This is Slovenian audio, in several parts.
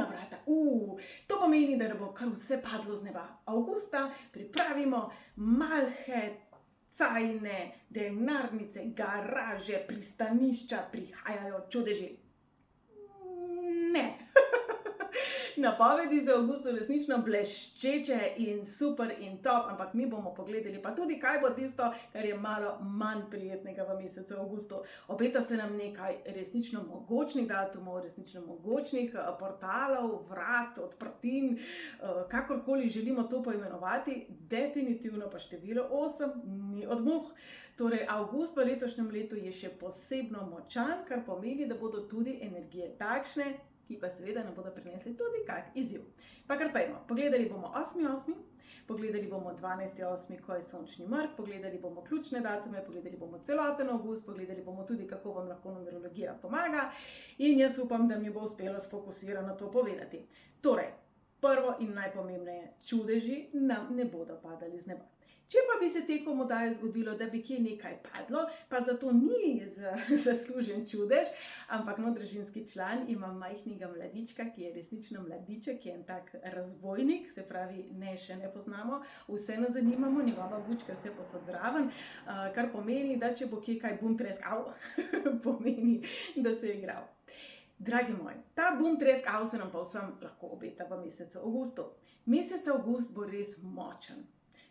polna vrata. To pomeni, da ne bo kar vse padlo z neba. Avgusta pripravimo malhe, cajne, denarnice, garaže, pristanišča, prihajajo čudeži. Ne. Napovedi za avgust so resnično bleščeče in super in top, ampak mi bomo pogledali pa tudi, kaj bo tisto, kar je malo manj prijetnega v mesecu avgustu. Obeta se nam nekaj resnično mogočnih datumov, resnično mogočnih portalov, vrat, odprtin, kakorkoli želimo to poimenovati, definitivno pa število 8 ni od muh. Torej, avgust v letošnjem letu je še posebno močan, kar pomeni, da bodo tudi energije takšne, ki pa seveda ne bodo prinesli tudi kak izziv. Pa kar pojmo, pogledali bomo 8.8., pogledali bomo 12.8., ko je sončni mrk, pogledali bomo ključne datume, pogledali bomo celoten avgust, pogledali bomo tudi, kako vam lahko numerologija pomaga in jaz upam, da mi bo uspelo sfokusirano to povedati. Torej, prvo in najpomembneje, čudeži nam ne bodo padali z neba. Če pa bi se tekom oddaje zgodilo, da bi kje nekaj padlo, pa zato ni zaslužen čudež, ampak družinski član ima majhnega mladička, ki je resnično mladiček, ki je en tak razbojnik, se pravi, še ne poznamo, vse nas zanimamo, njegova bučka vse posod zraven, kar pomeni, da če bo kje kaj bum treskal, pomeni, da se je igral. Dragi moji, ta bum treskal se nam pa vsem lahko obeta v mesecu avgustu. Mesec avgust bo res močen.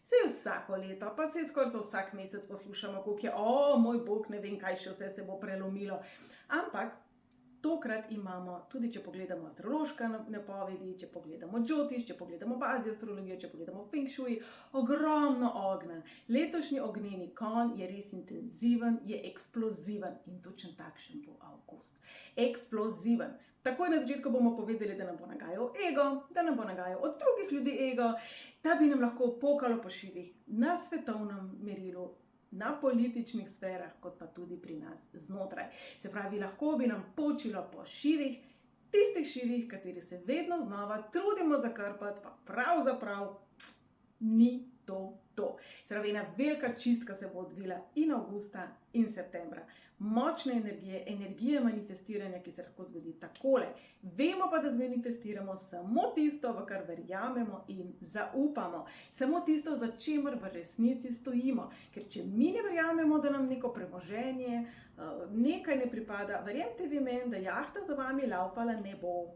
Saj vsako leto, pa saj skoraj za vsak mesec poslušamo, koliko je, moj bog, ne vem, kaj še vse se bo prelomilo. Ampak tokrat imamo, tudi če pogledamo astrološke napovedi, če pogledamo Džotiš, če pogledamo Bazi astrologijo, če pogledamo Feng Shui, ogromno ognja. Letošnji ognjeni konj je res intenziven, je eksploziven in točno takšen bo avgust. Eksploziven. Takoj na začetku bomo povedali, da nam bo nagajal ego, da nam bo nagajal od drugih ljudi ego, da bi nam lahko pokalo po šivih na svetovnem merilu, na političnih sferah, kot pa tudi pri nas znotraj. Se pravi, lahko bi nam počilo po šivih, tistih šivih, kateri se vedno znova trudimo zakrpati, pa pravzaprav ni to. Se pravi, ena velika čistka se bo odvila in avgusta in septembra. Močne energije, energije manifestiranja, ki se lahko zgodi takole. Vemo pa, da zmanifestiramo samo tisto, v kar verjamemo in zaupamo. Samo tisto, za čemer v resnici stojimo. Ker če mi ne verjamemo, da nam neko premoženje, nekaj ne pripada, verjemite vi meni, da jahta za vami laufala ne bo.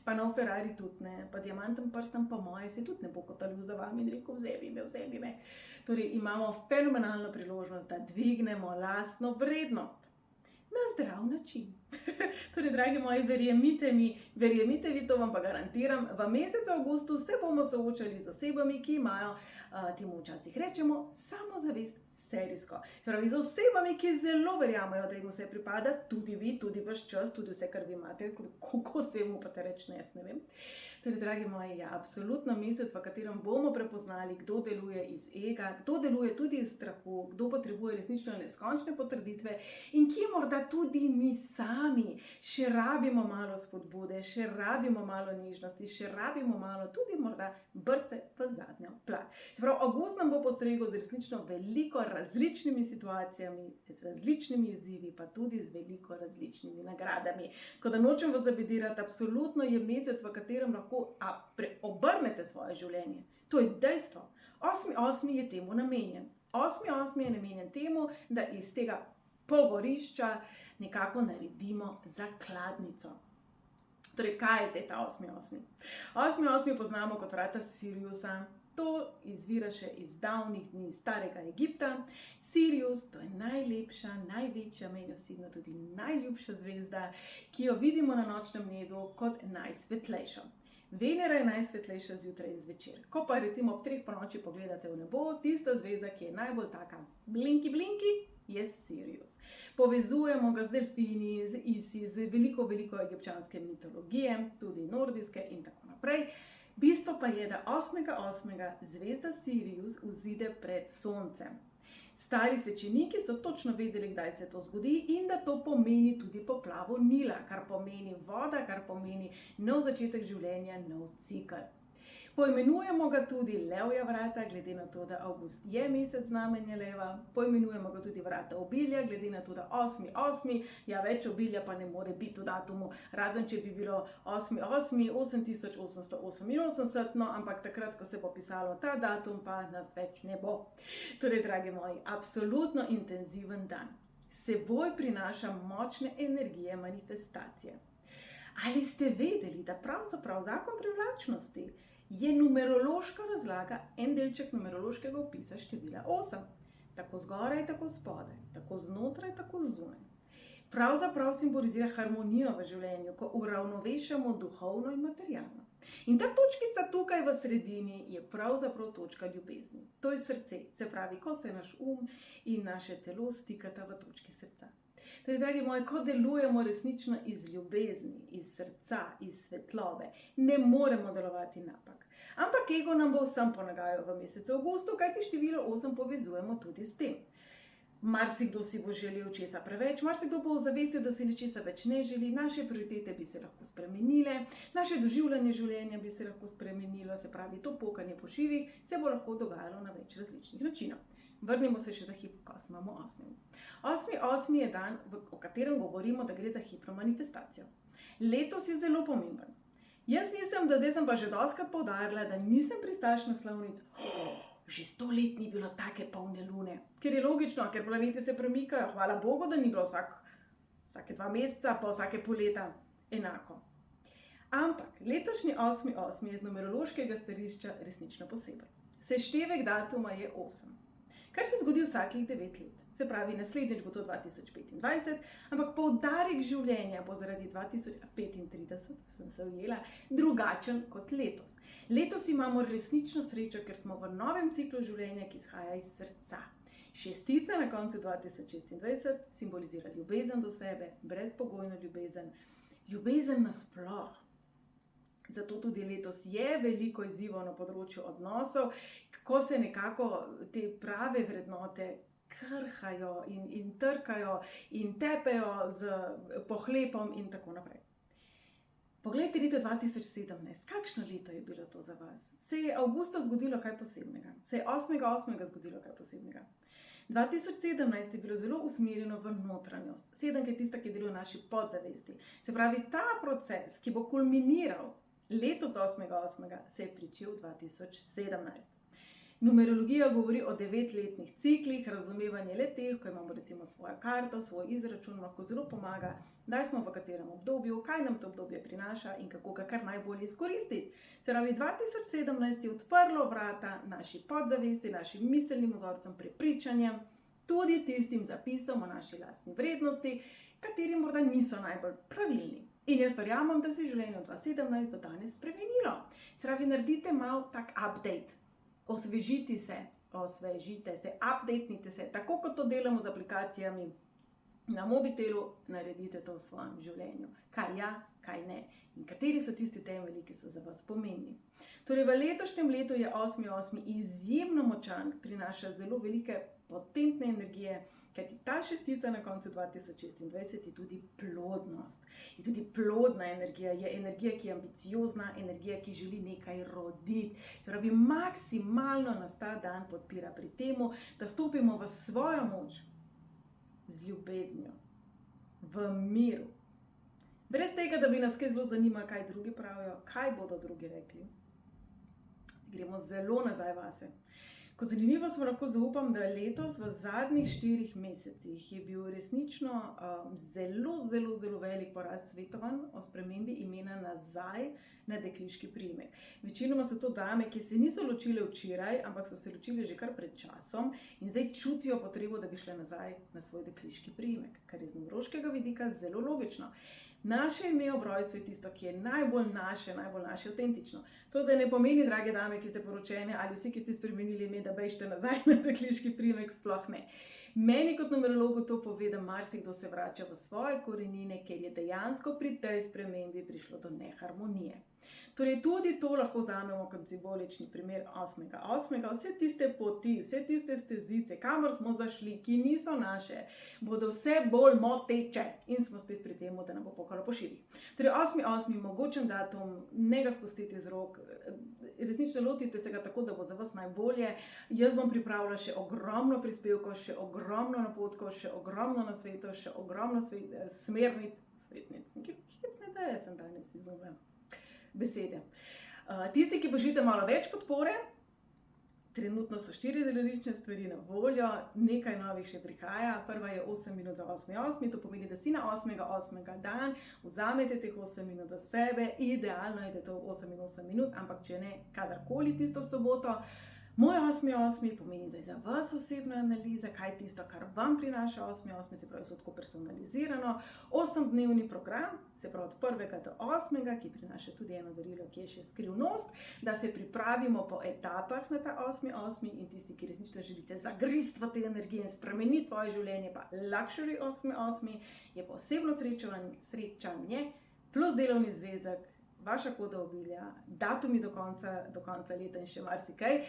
Pa nov Ferrari tudi ne, pa diamanten prstan pa moje se tudi ne bo kotalil za vami in rekel, vzemi me. Torej, imamo fenomenalno priložnost, da dvignemo lastno vrednost na zdrav način. Torej, dragi moji, verjemite mi, to vam pa garantiram, v mesecu avgustu se bomo soočali z osebami, ki imajo, temu včasih rečemo, samozavest serijsko. Se pravi, z osebami, ki zelo verjamajo, da jim vse pripada, tudi vi, tudi vaš čas, tudi vse, kar vi imate, kako se mu pa te reči, ne vem. Torej, dragi moji, ja, absolutno mesec, v katerem bomo prepoznali, kdo deluje iz ega, kdo deluje tudi iz strahu, kdo potrebuje resnično neskončne potrditve in ki morda tudi mi sami še rabimo malo spodbude, še rabimo malo nežnosti, še rabimo malo tudi morda brce v zadnjo plat. Se pravi, avgust nam bo postregel z resnično veliko različnimi situacijami, z različnimi izzivi, pa tudi z veliko različnimi nagradami. Ko da nočem vas zabedirati, absolutno je mesec, v katerem lahko obrnete svoje življenje. To je dejstvo. 8.8. je temu namenjen. 8.8. je namenjen temu, da iz tega pogorišča nekako naredimo zakladnico. Torej, kaj je zdaj ta 8.8.? 8.8. poznamo kot vrata Siriusa. To izvira še iz davnih dni starega Egipta. Sirius, to je najlepša, največja, meni osebno tudi najljubša zvezda, ki jo vidimo na nočnem nebu kot najsvetlejšo. Venera je najsvetlejša zjutraj in zvečer. Ko pa recimo ob 3 ponoči pogledate v nebo, tista zvezda, ki je najbolj taka blinki, je Sirius. Povezujemo ga z delfini, z Isis, z veliko egipčanske mitologije, tudi nordijske in tako naprej. Bistvo pa je, da 8.8. zvezda Sirius vzide pred soncem. Stari svečeniki so točno vedeli, kdaj se to zgodi in da to pomeni tudi poplavo Nila, kar pomeni voda, kar pomeni nov začetek življenja, nov cikel. Poimenujemo ga tudi levja vrata, glede na to, da avgust je mesec znamenja leva. Poimenujemo ga tudi vrata obilja, glede na to, da 8.8. Ja, več obilja pa ne more biti v datumu, razen če bi bilo 8.8. 8888, no, ampak takrat, ko se bo pisalo ta datum, pa nas več ne bo. Torej, dragi moji, absolutno intenziven dan. Seboj prinaša močne energije manifestacije. Ali ste vedeli, da pravzaprav zakon privlačnosti je numerološka razlaga, en delček numerološkega opisa števila 8. Tako zgoraj, tako spodaj, tako znotraj, tako zunaj. Pravzaprav simbolizira harmonijo v življenju, ko uravnovešamo duhovno in materialno. In ta točkica tukaj v sredini je pravzaprav točka ljubezni. To je srce, se pravi, ko se naš in naše telo stikata v točki srca. Torej, dragi moji, ko delujemo resnično iz ljubezni, iz srca, iz svetlobe, ne moremo delovati napak. Ampak ego nam bo vsem ponagajal v mesecu avgustu, kajti število 8 povezujemo tudi s tem. Marsikdo si bo želel česa preveč, marsikdo bo ozavestil, da si nečesa več ne želi, naše prioritete bi se lahko spremenile, naše doživljanje življenja bi se lahko spremenilo, se pravi, to pokanje po šivih se bo lahko dogajalo na več različnih načinov. Vrnimo se še za hip k 8.8. 8.8. je dan, o katerem govorimo, da gre za hipnomanifestacijo. Letos je zelo pomemben. Jaz mislim, da zdaj sem pa že dostikrat poudarila, da nisem pristaš naslovnic. Že 100 let ni bilo take polne lune. Ker je logično, ker planeti se premikajo. Hvala Bogu, da ni bilo vsake 2 meseca, pa vsake pol leta enako. Ampak letošnji 8.8. je z numerološkega stališča resnično poseben. Seštevek datuma je 8. Kar se zgodi vsakih 9 let. Se pravi, naslednjič bo to 2025, ampak poudarek življenja bo zaradi 2035, sem se ujela, drugačen kot letos. Letos imamo resnično srečo, ker smo v novem ciklu življenja, ki izhaja iz srca. Šestica na koncu 2026 simbolizira ljubezen do sebe, brezpogojno ljubezen, ljubezen nasploh. Zato tudi letos je veliko izzivov na področju odnosov, kako se nekako te prave vrednote krhajo in trkajo in tepejo z pohlepom in tako naprej. Poglejte leto 2017, kakšno leto je bilo to za vas? Se je avgusta zgodilo kaj posebnega? Se je 8.8. zgodilo kaj posebnega? 2017 je bilo zelo usmerjeno v notranjost. 7 je tista, ki deluje v naši podzavesti. Se pravi, ta proces, ki bo kulminiral letos 8.8. se je pričel 2017. Numerologija govori o 9-letnih ciklih, razumevanje le-teh, ko imamo recimo svojo karto, svoj izračun, lahko zelo pomaga, da smo v katerem obdobju, kaj nam to obdobje prinaša in kako ga kar najbolje izkoristiti. Se pravi, 2017 je odprlo vrata naši podzavesti, našim miselnim vzorcem, prepričanjem, tudi tistim zapisom o naši lastni vrednosti, kateri morda niso najbolj pravilni. In jaz verjamem, da se je življenje od 2017 do danes spremenilo. Se pravi, naredite malo tak update. Osvežite se, updatenite se, tako kot to delamo z aplikacijami na mobitelu, naredite to v svojem življenju. Kaj ja, kaj ne in kateri so tisti temelji, ki so za vas pomembni. Torej, v letošnjem letu je 8.8. izjemno močan, prinaša zelo velike potentne energije, kajti ta šestica na koncu 2026 je tudi plodnost. Je tudi plodna energija, je energija, ki je ambiciozna, energija, ki želi nekaj roditi. Se pravi, maksimalno nas ta dan podpira pri temu, da stopimo v svojo moč z ljubeznjo, v miru. Brez tega, da bi nas kaj zelo zanimalo, kaj drugi pravijo, kaj bodo drugi rekli. Gremo zelo nazaj vase. Kot zanimivo smo lahko zaupam, da letos v zadnjih 4 mesecih je bil resnično zelo velik porast svetovanj o spremembi imena nazaj na dekliški priimek. Večinoma so to dame, ki se niso ločile včeraj, ampak so se ločile že kar pred časom in zdaj čutijo potrebo, da bi šle nazaj na svoj dekliški priimek, kar je z numerološkega vidika zelo logično. Naše ime ob rojstvu je tisto, ki je najbolj naše avtentično. To zdaj ne pomeni, drage dame, ki ste poročene ali vsi, ki ste spremenili ime, da bežite nazaj na dekliški priimek, sploh ne. Meni kot numerologu to pove, da marsikdo se vrača v svoje korenine, ker je dejansko pri tej spremembi prišlo do neharmonije. Torej, tudi to lahko vzamemo kot simbolični primer 8.8. Vse tiste poti, vse tiste stezice, kamor smo zašli, ki niso naše, bodo vse bolj moteče in smo spet pri tem, da nam bo pokalo po šivih. Torej, 8.8. mogočen datum, ne ga spustiti z rok, resnično lotite se ga tako, da bo za vas najbolje. Jaz bom pripravila še ogromno prispevkov, še ogromno napotkov, še ogromno nasvetov, še ogromno smernic, nekaj sem danes izumila besede. Tisti, ki božite malo več podpore, trenutno so 4 različne stvari na voljo, nekaj novih še prihaja. Prva je 8 minut za 8.8, to pomeni, da si na 8.8. dan vzamete teh 8 minut za sebe, idealno je, da je to 8 in 8 minut, ampak če ne, kadarkoli tisto soboto. Moj 8.8 pomeni, da je za vas osebna analiza, kaj je tisto, kar vam prinaša 8.8, se pravi, tako personalizirano, 8-dnevni program, se pravi od 1. do 8., ki prinaša tudi eno darilo, ki je še skrivnost, da se pripravimo po etapah na ta 8.8 in tisti, ki resnično želite zagrist v te energije in spremeniti svoje življenje, pa Luxury 8.8 je pa osebno srečanje plus delovni zvezek, vaša koda obilja, datumi do konca leta in še marsikaj.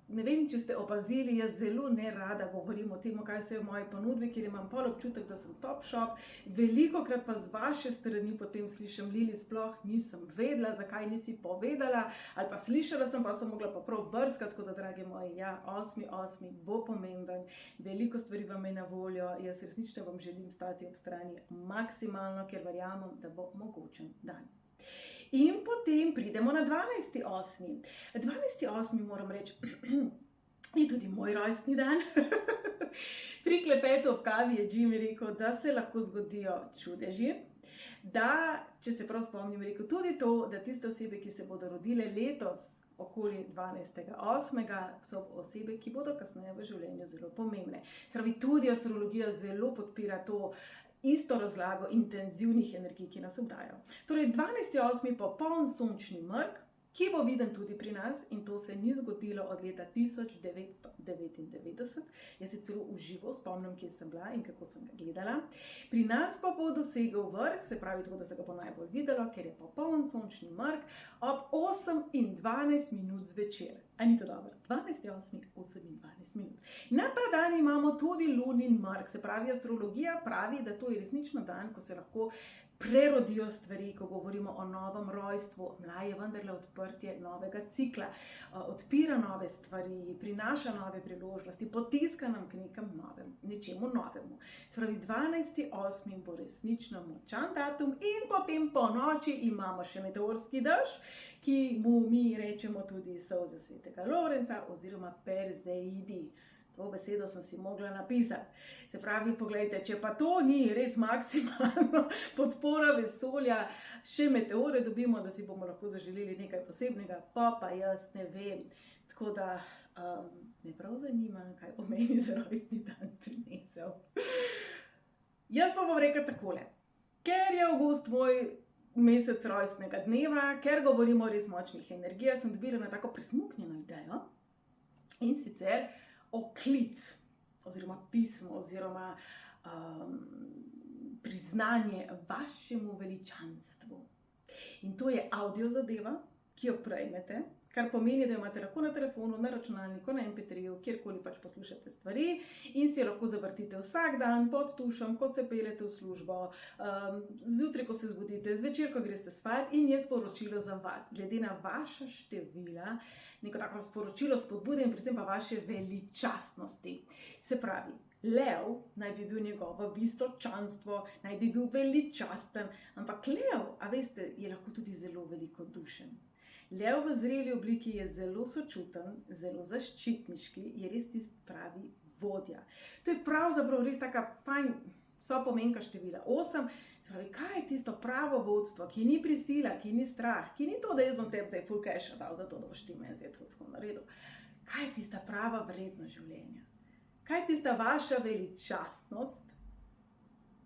Ne vem, če ste opazili, jaz zelo nerada govorim o tem, kaj so v moji ponudbi, ker imam pol občutek, da sem top shop. Velikokrat pa z vaše strani potem slišim, Lili, sploh nisem vedela, zakaj nisi povedala, ali pa slišala sem, pa sem mogla pa prav brskati, tako da, dragi moji, ja, 8.8 bo pomemben, veliko stvari vam je na voljo, jaz resnično vam želim stati ob strani maksimalno, ker verjamem, da bo mogočen dan. In potem pridemo na 12.8. 12.8, moram reči, je tudi moj rojstni dan. Pri klepetu ob kavi je Jimmy rekel, da se lahko zgodijo čudeži, da, če se prav spomnim, rekel tudi to, da tiste osebe, ki se bodo rodile letos okoli 12.8, so osebe, ki bodo kasneje v življenju zelo pomembne. Pravi, tudi astrologija zelo podpira to isto razlago intenzivnih energij, ki nas obdajo. Torej, 12.8. popoln sončni mrk, ki bo viden tudi pri nas, in to se ni zgodilo od leta 1999. Jaz se celo v živo spomnim, kje sem bila in kako sem ga gledala. Pri nas pa bo dosegel vrh, se pravi tako, da se ga bo najbolj videlo, ker je popoln sončni mrk ob 8:12 zvečer. A ni to dobro? 12.8, 8:12 minut. Na ta dan imamo tudi lunin mrk, se pravi, astrologija pravi, da to je resnično dan, ko se lahko prerodijo stvari, ko govorimo o novem rojstvu. Mlaj je vendarle odprtje novega cikla, odpira nove stvari, prinaša nove priložnosti, potiska nam k nečemu novemu. Se pravi, 12.8 bo resnično močan datum in potem po noči imamo še meteorski dež, ki mu mi rečemo tudi solze svetega Lorenca oziroma Perzeidi. To besedo sem si mogla napisati. Se pravi, poglejte, če pa to ni res maksimalno podpora vesolja, še meteore dobimo, da si bomo lahko zaželeli nekaj posebnega, pa jaz ne vem. Tako da me prav zanima, kaj bo meni za rojstni dan prinesel. Jaz pa bom rekla takole. Ker je avgust moj mesec rojstnega dneva, ker govorimo o res močnih energijah, sem dobila na tako prismuknjeno idejo in sicer oklic oziroma pismo oziroma priznanje vašemu veličanstvu. In to je audio zadeva, ki jo prejmete, kar pomeni, da jo imate lahko na telefonu, na računalniku, na MP3-ju, kjerkoli pač poslušate stvari in si jo lahko zavrtite vsak dan pod tušem, ko se peljete v službo, zjutraj, ko se zbudite, zvečer, ko greste spat, in je sporočilo za vas. Glede na vaša števila, neko tako sporočilo spodbude in predvsem pa vaše veličastnosti. Se pravi, lev naj bi bil njegovo visočanstvo, naj bi bil veličasten, ampak lev, a veste, je lahko tudi zelo velikodušen. Lev v zreli obliki je zelo sočuten, zelo zaščitniški, je res tisti pravi vodja. To je pravzaprav res taka fajn sopomenka števila 8. Pravi, kaj je tisto pravo vodstvo, ki ni prisila, ki ni strah, ki ni to, da jaz bom tebi zdaj full cash dal za to, da boš ti meni zdaj to tako naredil. Kaj je tista prava vrednost življenja? Kaj je tista vaša veličastnost,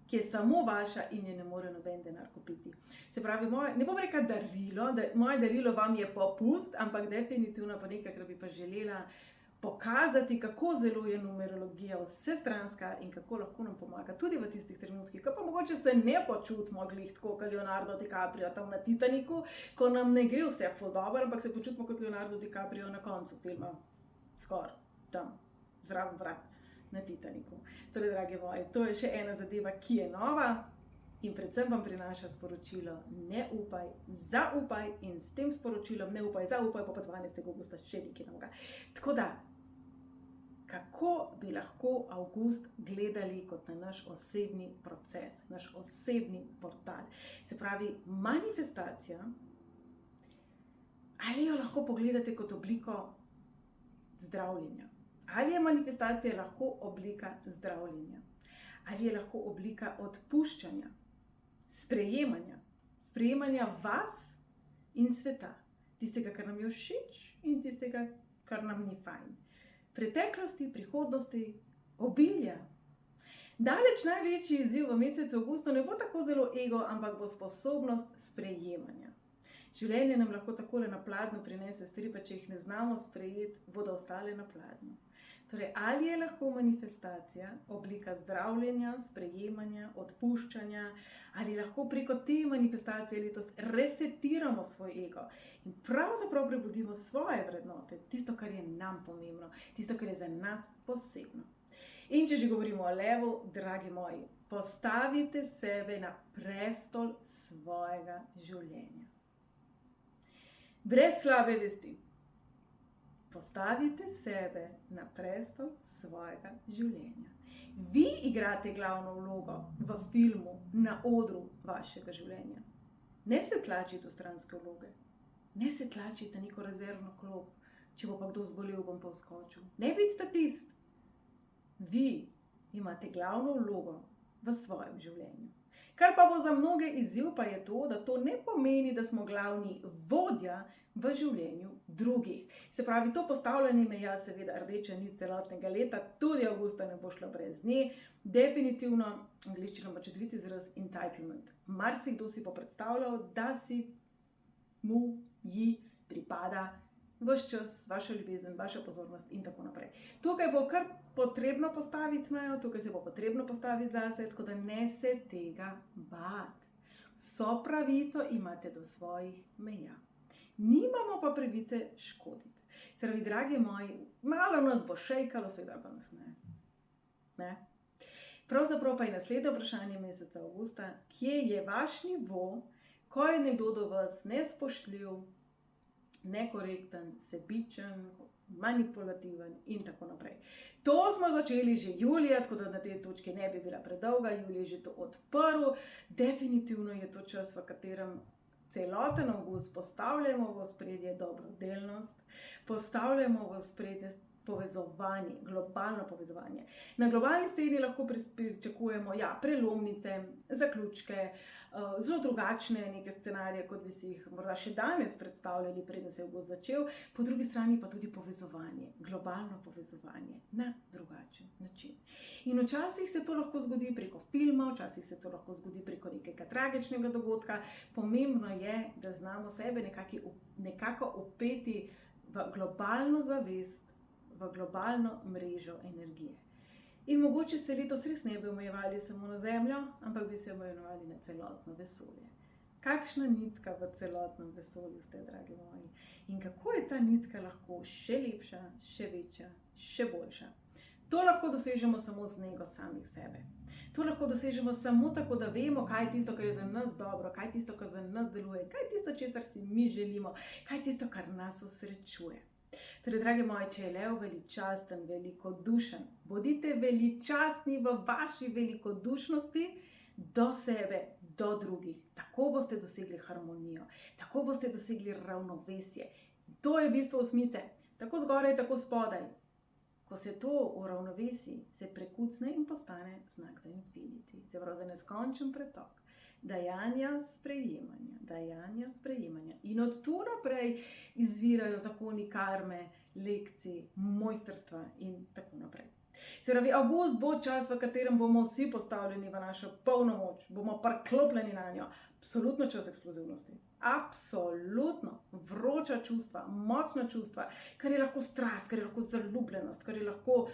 ki je samo vaša in je ne more noben denar kupiti? Se pravi, ne bom rekla darilo, moje darilo vam je popust, ampak definitivno pa nekaj, kar bi pa želela pokazati, kako zelo je numerologija vsestranska in kako lahko nam pomaga tudi v tistih trenutkih, ko pa mogoče se ne počutimo glih tako kot Leonardo DiCaprio tam na Titaniku, ko nam ne gre vse ful dobro, ampak se počutimo kot Leonardo DiCaprio na koncu filma, skoraj tam, zraven vrat na Titaniku. Torej, dragi moji, to je še ena zadeva, ki je nova. In predvsem vam prinaša sporočilo ne upaj, zaupaj in s tem sporočilom ne upaj, zaupaj bo pa 12. avgusta še nekaj novega. Tako da, kako bi lahko avgust gledali kot na naš osebni proces, naš osebni portal. Se pravi, manifestacija, ali jo lahko pogledate kot obliko zdravljenja? Ali je manifestacija lahko oblika zdravljenja? Ali je lahko oblika odpuščanja, sprejemanja vas in sveta, tistega, kar nam je všeč in tistega, kar nam ni fajn. Preteklosti, prihodnosti, obilja. Daleč največji izziv v mesecu avgustu ne bo tako zelo ego, ampak bo sposobnost sprejemanja. Življenje nam lahko takole na pladnju prinese stvari, pa če jih ne znamo sprejeti, bodo ostale na pladnju. Torej, ali je lahko manifestacija oblika zdravljenja, sprejemanja, odpuščanja, ali lahko preko te manifestacije letos resetiramo svoj ego in pravzaprav prebudimo svoje vrednote, tisto, kar je nam pomembno, tisto, kar je za nas posebno. In če že govorimo o levu, dragi moji, postavite sebe na prestol svojega življenja. Brez slabe vesti. Postavite sebe na prestol svojega življenja. Vi igrate glavno vlogo v filmu, na odru vašega življenja. Ne se tlačite v stranske vloge. Ne se tlačite neko rezervno klop. Če bo pa kdo zbolel, bom pa vskočil. Ne biti statist. Vi imate glavno vlogo v svojem življenju. Kar pa bo za mnoge izziv, pa je to, da to ne pomeni, da smo glavni vodja v življenju drugih. Se pravi, to postavljanje meja, seveda rdeča nit celotnega leta, tudi avgusta ne bo šlo brez nje. Definitivno, angleščina ima čudovit izraz entitlement. Marsikdo si pa predstavljal, da si mu pripada vaš čas, vaša ljubezen, vaša pozornost in tako naprej. Tukaj bo kar potrebno postaviti mejo, tukaj se bo potrebno postaviti zase, tako da ne se tega bati. Vso pravico imate do svojih meja. Nimamo pa pravice škoditi. Se pravi, dragi moji, malo nas bo šejkalo, seveda pa nas ne. Pravzaprav pa je naslednje vprašanje meseca avgusta, kje je vaš nivo, ko je nekdo do vas nespoštljiv, nekorekten, sebičen, manipulativen in tako naprej. To smo začeli že julija, tako da na tej točki ne bi bila predolga, julij je že to odprl. Definitivno je to čas, v katerem celoten avgust postavljamo v ospredje dobrodelnost, postavljamo v ospredje povezovanje, globalno povezovanje. Na globalni sceni lahko pričakujemo prelomnice, zaključke, zelo drugačne neke scenarije, kot bi si jih morda še danes predstavljali, preden se je avgust začel, po drugi strani pa tudi povezovanje, globalno povezovanje na drugačen način. In včasih se to lahko zgodi preko filma, včasih se to lahko zgodi preko nekega tragičnega dogodka. Pomembno je, da znamo sebe nekako upeti v globalno zavest, v globalno mrežo energije. In mogoče se letos res ne bi omejevali samo na Zemljo, ampak bi se omejevali na celotno vesolje. Kakšna nitka v celotnem vesolju ste, dragi moji? In kako je ta nitka lahko še lepša, še večja, še boljša? To lahko dosežemo samo z nego samih sebe. To lahko dosežemo samo tako, da vemo, kaj je tisto, kar je za nas dobro, kaj je tisto, kar za nas deluje, kaj je tisto, česar si mi želimo, kaj je tisto, kar nas osrečuje. Torej, dragi moji, če je lev veličasten, velikodušen, bodite veličastni v vaši velikodušnosti do sebe, do drugih. Tako boste dosegli harmonijo, tako boste dosegli ravnovesje. To je bistvo osmice, tako zgoraj, tako spodaj. Ko se to uravnovesi, se prekucne in postane znak za infinity, se pravi za neskončen pretok. Dajanja, sprejemanja. In od tu naprej izvirajo zakoni karme, lekcij, mojstrstva in tako naprej. Se pravi, avgust bo čas, v katerem bomo vsi postavljeni v našo polno moč, bomo priklopljeni na njo. Absolutno čas eksplozivnosti. Absolutno vroča čustva, močna čustva, kar je lahko strast, kar je lahko zaljubljenost, kar je lahko,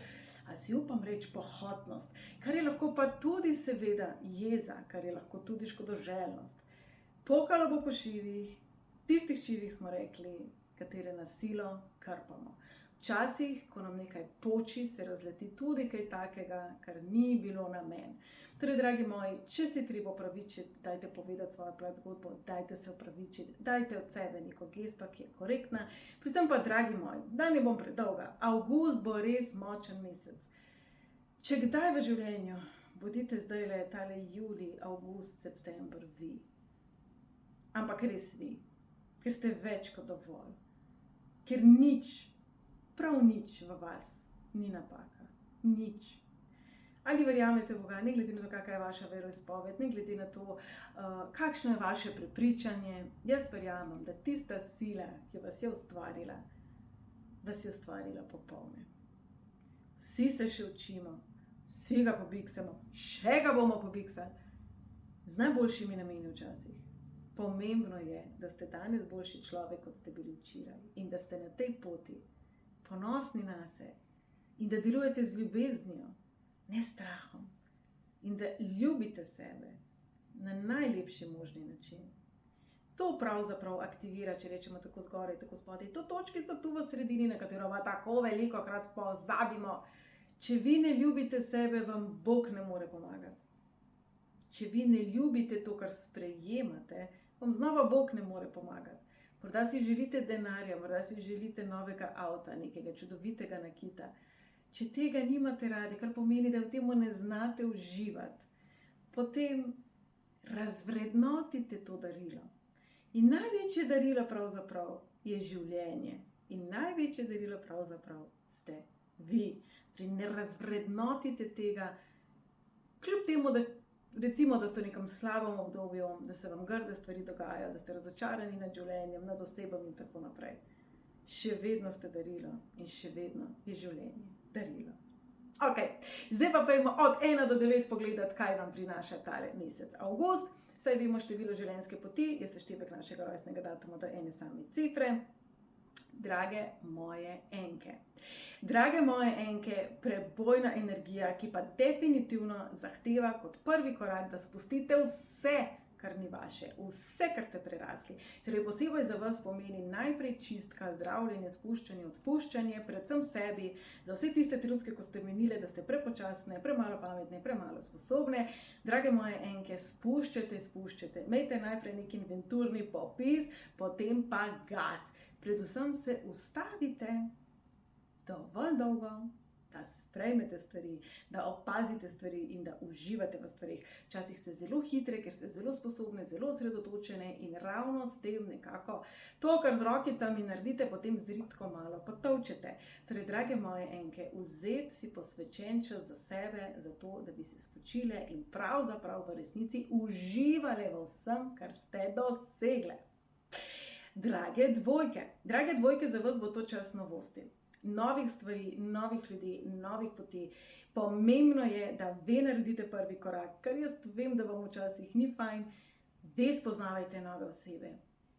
a si upam reči, pohotnost, kar je lahko pa tudi seveda jeza, kar je lahko tudi škodoželjnost. Pokalo bo po šivih, tistih šivih smo rekli, katere na silo krpamo. Včasih, ko nam nekaj poči, se razleti tudi kaj takega, kar ni bilo namen. Torej, dragi moji, če si treba opravičiti, dajte povedati svojo plat zgodbo, dajte se opravičiti, dajte od sebe neko gesto, ki je korektna. Predvsem pa, dragi moji, da ne bom predolga, avgust bo res močen mesec. Če kdaj v življenju, bodite zdaj tale julij, avgust, september vi. Ampak res vi, ker ste več kot dovolj. Ker nič, prav nič v vas ni napaka. Nič. Ali verjamete v Boga, ne glede na to, kakšna je vaša veroizpoved, ne glede na to, kakšno je vaše prepričanje. Jaz verjamem, da tista sila, ki vas je ustvarila popolne. Vsi se še učimo, vsi ga pobiksamo, še ga bomo pobiksali. Z najboljšimi nameni včasih. Pomembno je, da ste danes boljši človek, kot ste bili včeraj. In da ste na tej poti ponosni nase. In da delujete z ljubeznijo, ne strahom. In da ljubite sebe na najlepši možni način. To pravzaprav aktivira, če rečemo tako zgoraj, tako spodaj, to točkico tu v sredini, na katero tako veliko krat pozabimo. Če vi ne ljubite sebe, vam Bog ne more pomagati. Če vi ne ljubite to, kar sprejemate, vam znova Bog ne more pomagati. Morda si želite denarja, morda si želite novega avta, nekega čudovitega nakita. Če tega nimate radi, kar pomeni, da v tem ne znate uživati, potem razvrednotite to darilo. In največje darilo pravzaprav je življenje. In največje darilo pravzaprav ste vi. Ne razvrednotite tega, kljub temu, da recimo, da ste v nekem slabem obdobju, da se vam grde stvari dogajajo, da ste razočarani nad življenjem, nad osebami in tako naprej. Še vedno ste darilo in še vedno je življenje darilo. Ok, zdaj pa pojdimo od 1 do 9 pogledati, kaj vam prinaša tale mesec avgust. Saj vemo število življenjske poti, je seštevek našega rojstnega datuma do ene same cifre. Drage moje enke. Drage moje enke, prebojna energija, ki pa definitivno zahteva kot prvi korak, da spustite vse, kar ni vaše, vse, kar ste prerasli. Torej, posebej za vas pomeni najprej čistka, zdravljenje, spuščanje, odpuščanje, predvsem sebi, za vse tiste trenutke, ko ste menile, da ste prepočasne, premalo pametne, premalo sposobne. Drage moje enke, spuščate. Imejte najprej nek inventurni popis, potem pa gas. Predvsem se ustavite dovolj dolgo, da sprejmete stvari, da opazite stvari in da uživate v stvarih. Včasih ste zelo hitre, ker ste zelo sposobne, zelo osredotočene in ravno s tem nekako to, kar z rokicami naredite, potem zridko malo potolčete. Torej, drage moje enke, vzeti si posvečen čas za sebe, za to, da bi se spočile in pravzaprav v resnici uživale v vsem, kar ste dosegle. Drage dvojke, za vas bo to čas novosti. Novih stvari, novih ljudi, novih poti. Pomembno je, da ve naredite prvi korak, kar jaz vem, da vam včasih ni fajn. Ve spoznavajte nove osebe,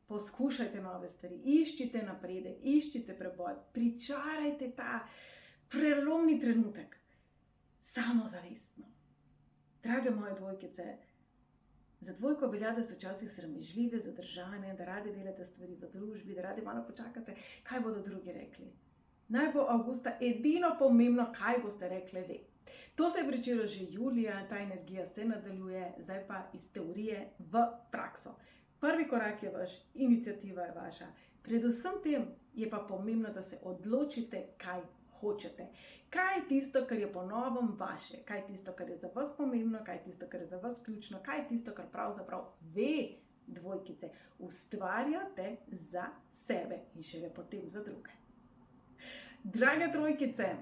poskušajte nove stvari, iščite napredek, iščite preboj, pričarajte ta prelomni trenutek. Samozavestno. Drage moje dvojkice, za dvojko velja, da so včasih sramežljive, zadržane, da radi delate stvari v družbi, da radi malo počakate, kaj bodo drugi rekli. Naj bo avgusta edino pomembno, kaj boste rekli vi. To se je pričelo že julija, ta energija se nadaljuje, zdaj pa iz teorije v prakso. Prvi korak je vaš, iniciativa je vaša. Predvsem tem je pa pomembno, da se odločite, kaj hočete. Kaj je tisto, kar je po novem vaše? Kaj je tisto, kar je za vas pomembno? Kaj je tisto, kar je za vas ključno? Kaj je tisto, kar pravzaprav ve dvojkice ustvarjate za sebe in šele potem za druge? Drage trojkice,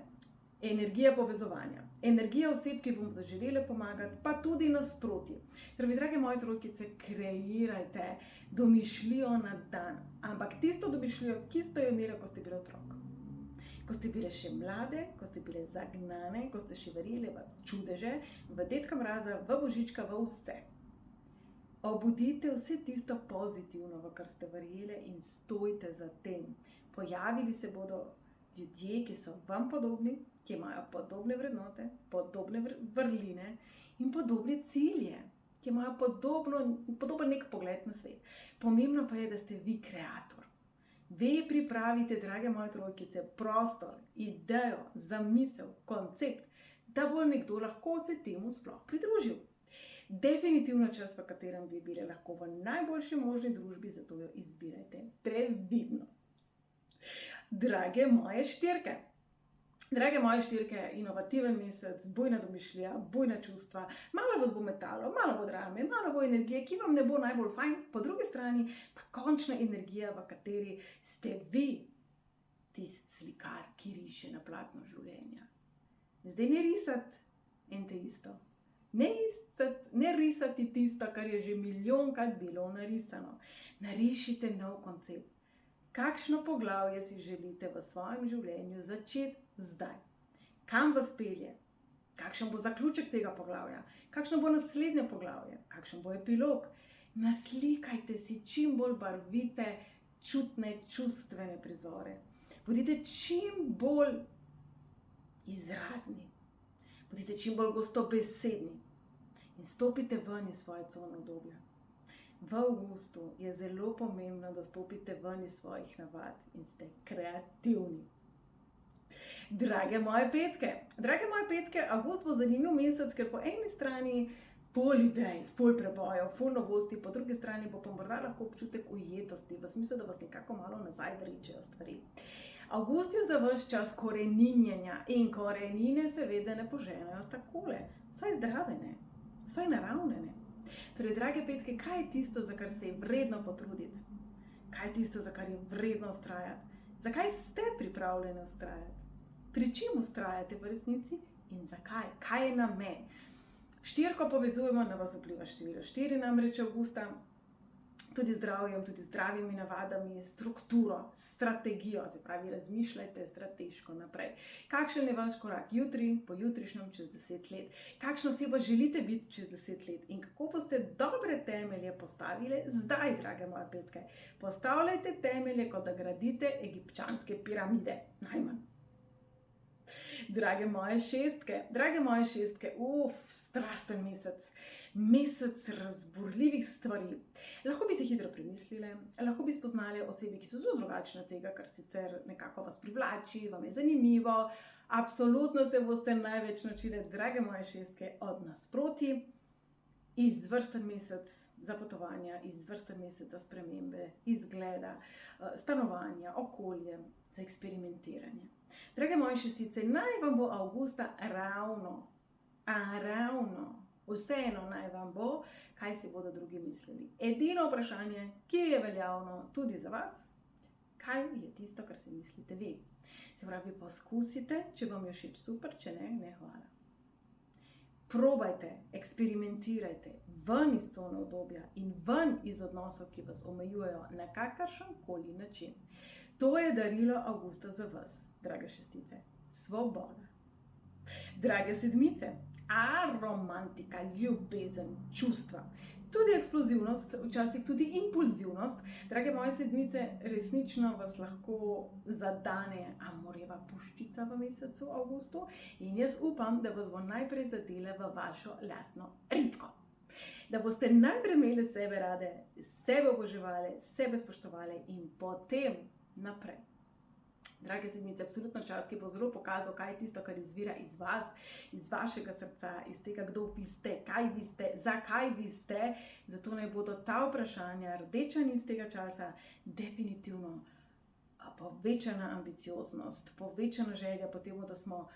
energija povezovanja, energija oseb, ki vam bodo želele pomagati, pa tudi nasprotje. Torej, drage moje trojkice, kreirajte domišljijo na dan, ampak tisto domišljijo, ki ste jo imeli, ko ste bili otrok. Ko ste bile še mlade, ko ste bile zagnane, ko ste še verjeli v čudeže, v Dedka Mraza, v Božička, v vse. Obudite vse tisto pozitivno, v kar ste verjeli in stojite za tem. Pojavili se bodo ljudje, ki so vam podobni, ki imajo podobne vrednote, podobne vrline in podobne cilje, ki imajo podoben nek pogled na svet. Pomembno pa je, da ste vi kreator. Vi pripravite, drage moje trojkice, prostor, idejo, zamisel, koncept, da bo nekdo lahko se temu sploh pridružil. Definitivno čas, v katerem bi bili lahko v najboljši možni družbi, zato jo izbirajte previdno. Drage moje štirke, inovativen mesec, bujna domišljija, bujna čustva, malo vas bo metalo, malo bo drame, malo bo energije, ki vam ne bo najbolj fajn, po drugi strani pa končna energija, v kateri ste vi tisti slikar, ki riše na platno življenja. Zdaj ne risati en te isto. Ne risati tisto, kar je že milijonkrat bilo narisano. Narišite nov koncept. Kakšno poglavje si želite v svojem življenju začeti zdaj? Kam vas pelje? Kakšen bo zaključek tega poglavja? Kakšno bo naslednje poglavje? Kakšen bo epilog? Naslikajte si čim bolj barvite, čutne, čustvene prizore. Bodite čim bolj izrazni. Bodite čim bolj gostobesedni. In stopite ven iz svoje cone obdobja. V avgustu je zelo pomembno, da stopite ven iz svojih navad in ste kreativni. Drage moje petke, avgust bo zanimiv mesec, ker po eni strani ful idej, ful prebojev, ful novosti, po drugi strani bo pa morda lahko občutek ujetosti, v smislu, da vas nekako malo nazaj vričejo stvari. Avgust je za vas čas koreninjenja in korenine seveda ne poženejo takole, vsaj zdrave ne, vsaj naravne ne. Torej, drage petke, kaj je tisto, za kar se je vredno potruditi? Kaj je tisto, za kar je vredno vztrajati? Zakaj ste pripravljeni vztrajati? Pri čem vztrajate v resnici in zakaj? Kaj je namen? Štirko povezujemo, na vas vpliva število 4, namreč avgusta, tudi zdravjem, tudi zdravimi navadami, strukturo, strategijo, se pravi, razmišljajte strateško naprej. Kakšen je vaš korak jutri, pojutrišnjem, čez 10 let? Kakšna oseba želite biti čez 10 let? In kako boste dobre temelje postavili zdaj, drage moje petke? Postavljajte temelje, kot da gradite egipčanske piramide, najmanj. Drage moje šestke, strasten mesec razburljivih stvari. Lahko bi se hitro premislili, lahko bi spoznali osebe, ki so zelo drugačne od tega, kar sicer nekako vas privlači, vam je zanimivo. Absolutno se boste največ naučili, drage moje šestke, od nasproti. Izvrsten mesec za potovanja, izvrsten mesec za spremembe, izgleda, stanovanja, okolje, za eksperimentiranje. Drage moje šestice, naj vam bo avgusta ravno, vseeno naj vam bo, kaj si bodo drugi mislili. Edino vprašanje, ki je veljavno tudi za vas, kaj je tisto, kar si mislite vi. Se pravi, poskusite, če vam je všeč, super, če ne, ne hvala. Probajte, eksperimentirajte, ven iz cone obdobja in ven iz odnosov, ki vas omejujejo na kakršenkoli način. To je darilo avgusta za vas, drage šestice, svoboda. Drage sedmice, romantika, ljubezen, čustva, tudi eksplozivnost, včasih tudi impulzivnost. Drage moje sedmice, resnično vas lahko zadane amorjeva puščica v mesecu avgustu in jaz upam, da vas bo najprej zadela v vašo lastno ritko. Da boste najprej imeli sebe rade, sebe oboževali, sebe spoštovali in potem naprej. Drage sedmice, absolutno čas, ki bo zelo pokazal, kaj je tisto, kar izvira iz vas, iz vašega srca, iz tega, kdo vi ste, kaj vi ste, zakaj vi ste. Zato naj bodo ta vprašanja rdeča nit tega časa, definitivno povečana ambicioznost, povečana želja po tem, da smo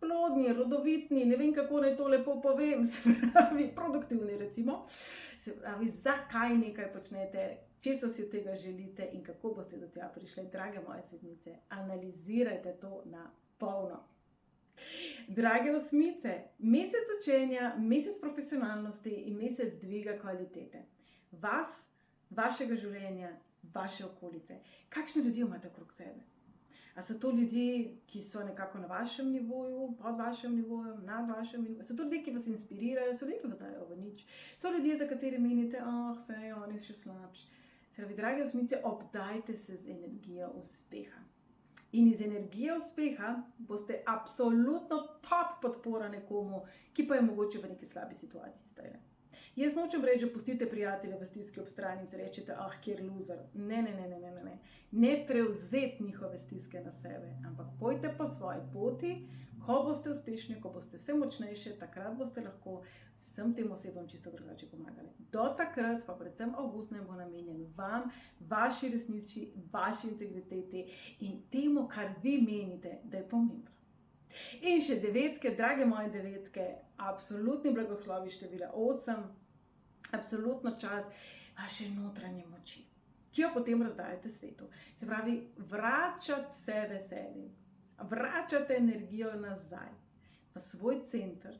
plodni, rodovitni, ne vem, kako naj to lepo povem, se pravi, produktivni recimo. Se pravi, zakaj nekaj počnete, česa si od tega želite in kako boste do tega prišli, drage moje sedmice, analizirajte to na polno. Drage osmice, mesec učenja, mesec profesionalnosti in mesec dviga kvalitete. Vas, vašega življenja, vaše okolice. Kakšne ljudi imate okrog sebe? A so to ljudje, ki so nekako na vašem nivoju, pod vašem nivoju, nad vašem nivoju? So to ljudje, ki vas inspirirajo, so ljudje, ki vas dajo v nič? So ljudje, za kateri menite, saj oni so še slabši. Se pravi, drage osmice, obdajte se z energijo uspeha. In iz energije uspeha boste absolutno top podpora nekomu, ki pa je mogoče v neki slabi situaciji zdaj. Jaz nočem reči, da pustite prijatelje v stiski ob strani in si rečete, ah, kjer loser. Ne. Ne prevzeti njihove stiske na sebe, ampak pojte po svoji poti, ko boste uspešni, ko boste vse močnejši, takrat boste lahko vsem tem osebam čisto drugače pomagali. Do takrat pa predvsem avgust naj bo namenjen vam, vaši resnici, vaši integriteti in temu, kar vi menite, da je pomembno. In še devetke, drage moje devetke, absolutni blagoslovi števila 8, absolutno čas vaše notranje moči, ki jo potem razdajate svetu. Se pravi, vračati se veselje, vračate energijo nazaj v svoj center,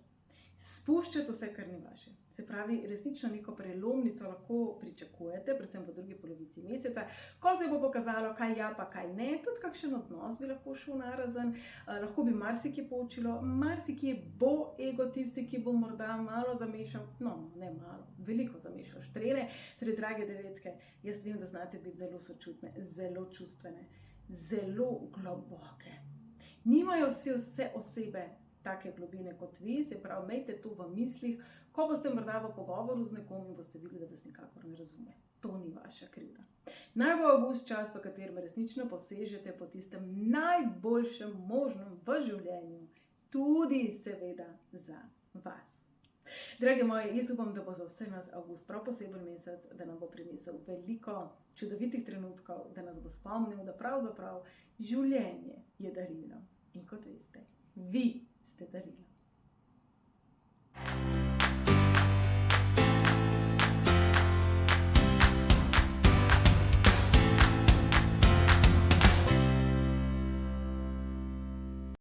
spuščate vse, kar ni vaše. Se pravi, resnično neko prelomnico lahko pričakujete, predvsem v drugi polovici meseca, ko se bo pokazalo, kaj ja pa kaj ne, tudi kakšen odnos bi lahko šel narazen, lahko bi marsikaj poučilo, marsikaj bo ego tisti, ki bo morda malo zamešal, no, ne malo, veliko zamešal štrene. Torej, drage devetke, jaz vem, da znate biti zelo sočutne, zelo čustvene, zelo globoke. Nimajo vse osebe take globine kot vi, se pravi, imejte to v mislih, ko boste morda v pogovoru z nekom in boste videli, da vas nikakor ne razume. To ni vaša krivda. Naj bo avgust čas, v katerem resnično posežete po tistem najboljšem možnem v življenju, tudi seveda za vas. Drage moje, jaz upam, da bo za vse nas avgust prav poseben mesec, da nam bo prinesel veliko čudovitih trenutkov, da nas bo spomnil, da pravzaprav življenje je darilo. In kot veste, vi ste darilo.